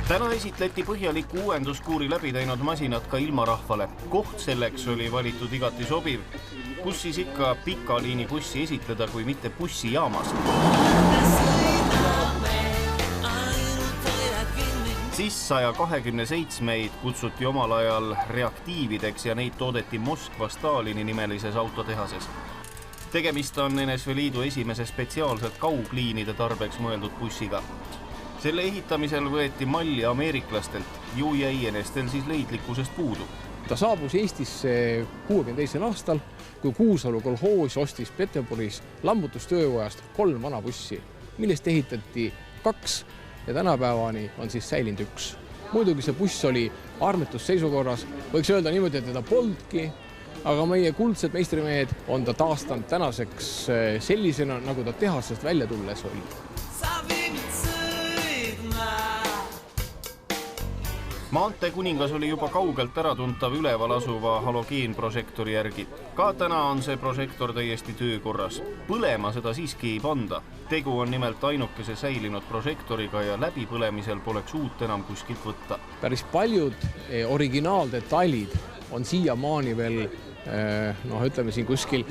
Täna esitleti põhjaliku uuenduskuuri läbi teinud masinad ka ilmarahvale. Koht selleks oli valitud igati sobiv. Kus siis ikka pika liini bussi esitleda, kui mitte bussijaamas? Siis 127 kutsuti omal ajal reaktiivideks ja neid toodeti Moskva Stalini nimelises autotehases. Tegemist on NSV Liidu esimese spetsiaalselt kaugliinide tarbeks mõeldud bussiga. Selle ehitamisel võeti malli ameeriklastelt, ju jäi enestel siis leidlikkusest puudu. Ta saabus Eestisse 62. aastal, kui Kuusalu kolhoos ostis Peterburis lammutustöökojast 3 vana bussi, millest ehitati 2 ja tänapäevani on siis säilinud 1. Muidugi see buss oli armetusseisukorras, võiks öelda niimoodi, et teda polnudki, aga meie kuldsed meistrimehed on ta taastanud tänaseks sellisena, nagu ta tehasest välja tulles oli. Maantee kuningas oli juba kaugelt äratuntav üleval asuva halogeenprožektori järgi. Ka täna on see prožektor täiesti töökorras. Põlema seda siiski ei panda. Tegu on nimelt ainukese säilinud prožektoriga ja läbipõlemisel poleks uut enam kuskilt võtta. Päris paljud originaaldetailid on siiamaani veel, ütleme siin kuskil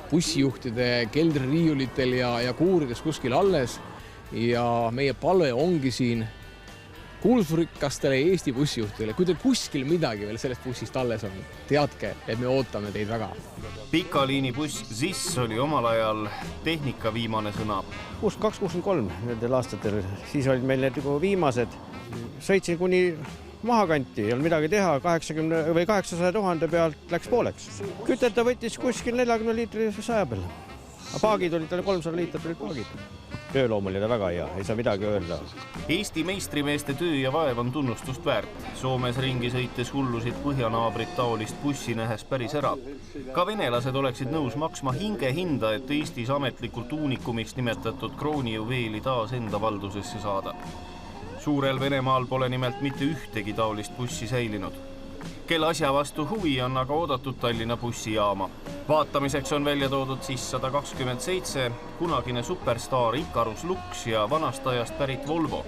bussijuhtide keldririiulitel ja kuurides kuskil alles. Ja meie palve ongi siin kuulsusrikkastele Eesti bussijuhtidele. Kui teil kuskil midagi veel sellest bussist alles on, teadke, et me ootame teid väga. Pika liini buss ZIS oli omal ajal tehnika viimane sõna. 62-63 nendel aastatel, siis olid meil need viimased. Sõitsin kuni mahakanti, ei olnud midagi teha, 80 või 800 000 pealt läks pooleks. Küteta võttis kuskil 40 liitri 100 peale. Paagid olid talle 300 liitrit olid paagid. Tööloom oli ta väga hea, ei saa midagi öelda. Eesti meistrimeeste töö ja vaev on tunnustust väärt. Soomes ringi sõites hullusid põhjanaabrit taolist bussi nähes päris ära. Ka venelased oleksid nõus maksma hingehinda, et Eestis ametlikult uunikumiks nimetatud kroonijuveeli taas enda valdusesse saada. Suurel Venemaal pole nimelt mitte ühtegi taolist bussi säilinud. Kelle asja vastu huvi on aga oodatud Tallinna bussijaama. Vaatamiseks on välja toodud siis 127, kunagine superstaar Ikarus Lux ja vanast ajast pärit Volvo.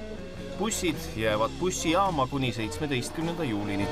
Bussid jäävad bussijaama kuni 17. juulini.